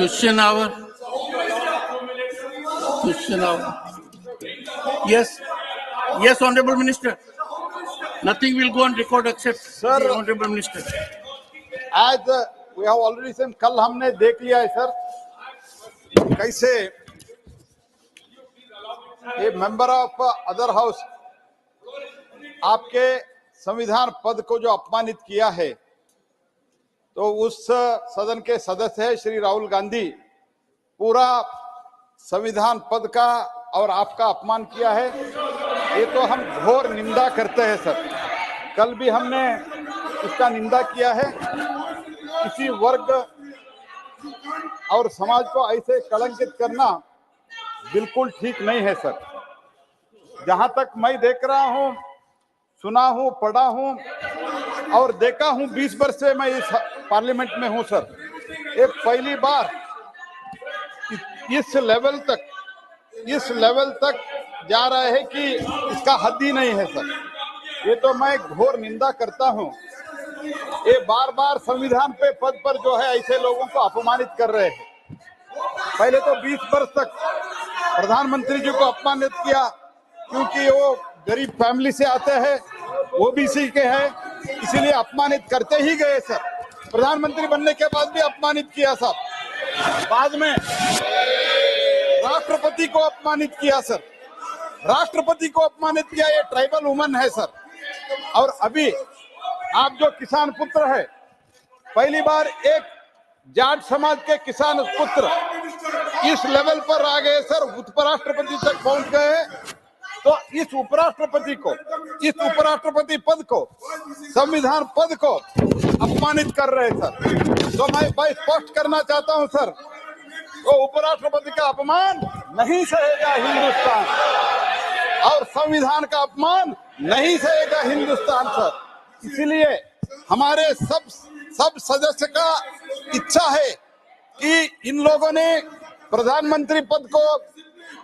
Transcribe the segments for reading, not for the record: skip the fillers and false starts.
Question hour. Question hour. Yes. Yes, Honorable Minister. Nothing will go on record except the Honorable Minister. As we have already seen, कल हमने देख लिया है sir कैसे ए member of other house आपके संविधान पद को जो अपमानित किया है, तो उस सदन के सदस्य है श्री राहुल गांधी, पूरा संविधान पद का और आपका अपमान किया है। ये तो हम घोर निंदा करते हैं सर। कल भी हमने इसका निंदा किया है। किसी वर्ग और समाज को ऐसे कलंकित करना बिल्कुल ठीक नहीं है सर। जहां तक मैं देख रहा हूं, सुना हूं, पढ़ा हूं और देखा हूं, 20 वर्ष से मैं इस पार्लियामेंट में हूं सर, ये पहली बार इस लेवल तक जा रहा है कि इसका हद ही नहीं है सर। ये तो मैं घोर निंदा करता हूं। ये बार बार संविधान पे पद पर जो है ऐसे लोगों को अपमानित कर रहे हैं। पहले तो 20 वर्ष तक प्रधानमंत्री जी को अपमानित किया क्योंकि वो गरीब फैमिली से आते हैं, ओबीसी के हैं, इसीलिए अपमानित करते ही गए सर। प्रधानमंत्री बनने के बाद भी अपमानित किया सर। बाद में राष्ट्रपति को अपमानित किया सर। राष्ट्रपति को अपमानित किया, ये ट्राइबल वुमन है सर। और अभी आप जो किसान पुत्र है, पहली बार एक जाट समाज के किसान पुत्र इस लेवल पर आ गए सर, उपराष्ट्रपति तक पहुंच गए। तो इस उपराष्ट्रपति पद को, संविधान पद को अपमानित कर रहे सर। तो मैं स्पष्ट करना चाहता हूं सर, वो उपराष्ट्रपति का अपमान नहीं सहेगा हिंदुस्तान और संविधान का अपमान नहीं सहेगा हिंदुस्तान सर। इसलिए हमारे सब सदस्य का इच्छा है कि इन लोगों ने प्रधानमंत्री पद को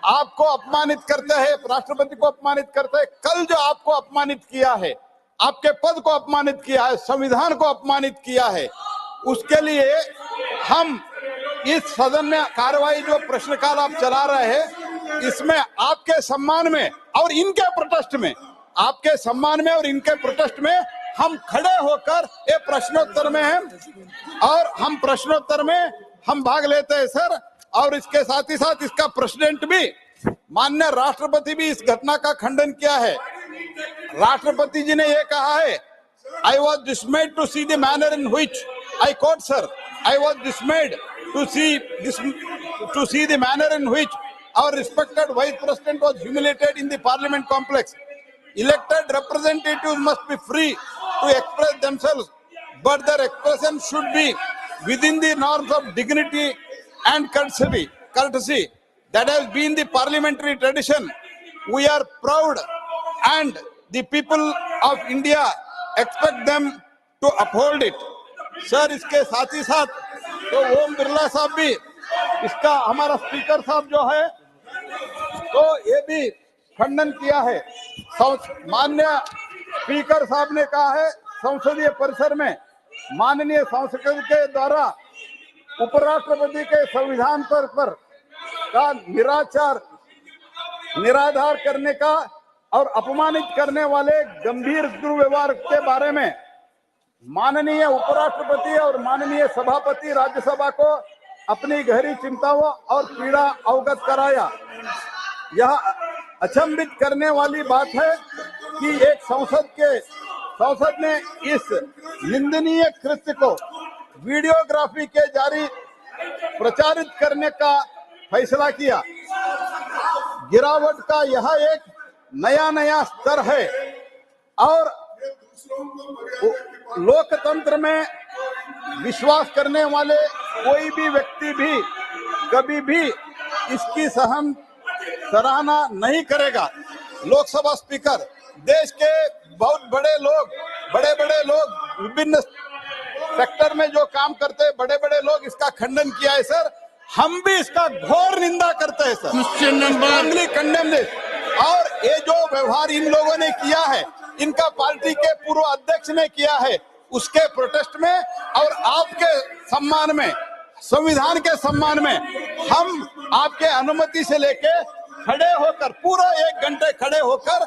आपको अपमानित करते हैं, राष्ट्रपति को अपमानित करते हैं। कल जो आपको अपमानित किया है, आपके पद को अपमानित किया है, संविधान को अपमानित किया है, उसके लिए हम इस सदन में कार्रवाई जो प्रश्नकाल आप चला रहे हैं, इसमें आपके सम्मान में और इनके प्रोटेस्ट में, आपके सम्मान में और इनके प्रोटेस्ट में हम खड़े होकर ये प्रश्नोत्तर में हैं और हम प्रश्नोत्तर में हम भाग लेते हैं सर। और इसके साथ ही साथ इसका प्रेसिडेंट भी, माननीय राष्ट्रपति भी इस घटना का खंडन किया है। राष्ट्रपति जी ने ये कहा है, I was dismayed to see the manner in which, I quote sir, I was dismayed to see the manner in which our respected vice president was humiliated in the parliament complex. Elected representatives must be free to express themselves, but their expression should be within the norms of dignity and courtesy. That has been the parliamentary tradition. We are proud and the people of India expect them to uphold it. Sir, इसके साथ ही साथ तो ओम बिरला साहब भी, इसका हमारा speaker साहब जो है, तो ये भी खंडन किया है। माननीय स्पीकर साहब ने कहा है, संसदीय परिसर में माननीय सांसद के द्वारा उपराष्ट्रपति के संविधान पर का निराधार करने का और अपमानित करने वाले गंभीर दुर्व्यवहार के बारे में माननीय उपराष्ट्रपति और माननीय सभापति राज्यसभा को अपनी गहरी चिंताओं और पीड़ा अवगत कराया। यह अचंभित करने वाली बात है कि एक संसद ने इस निंदनीय कृत्य को वीडियोग्राफी के जारी प्रचारित करने का फैसला किया। गिरावट का यह एक नया स्तर है और लोकतंत्र में विश्वास करने वाले कोई भी व्यक्ति भी कभी भी इसकी सराहना नहीं करेगा। लोकसभा स्पीकर, देश के बहुत बड़े लोग विभिन्न सेक्टर में जो काम करते हैं, बड़े लोग इसका खंडन किया है सर। हम भी इसका घोर निंदा करते हैं sir. Question number condemn this. और ये जो व्यवहार इन लोगों ने किया है, इनका पार्टी के पूर्व अध्यक्ष ने किया है, उसके प्रोटेस्ट में और आपके सम्मान में संविधान के सम्मान में हम आपके अनुमति से लेके खड़े होकर पूरा 1 घंटे खड़े होकर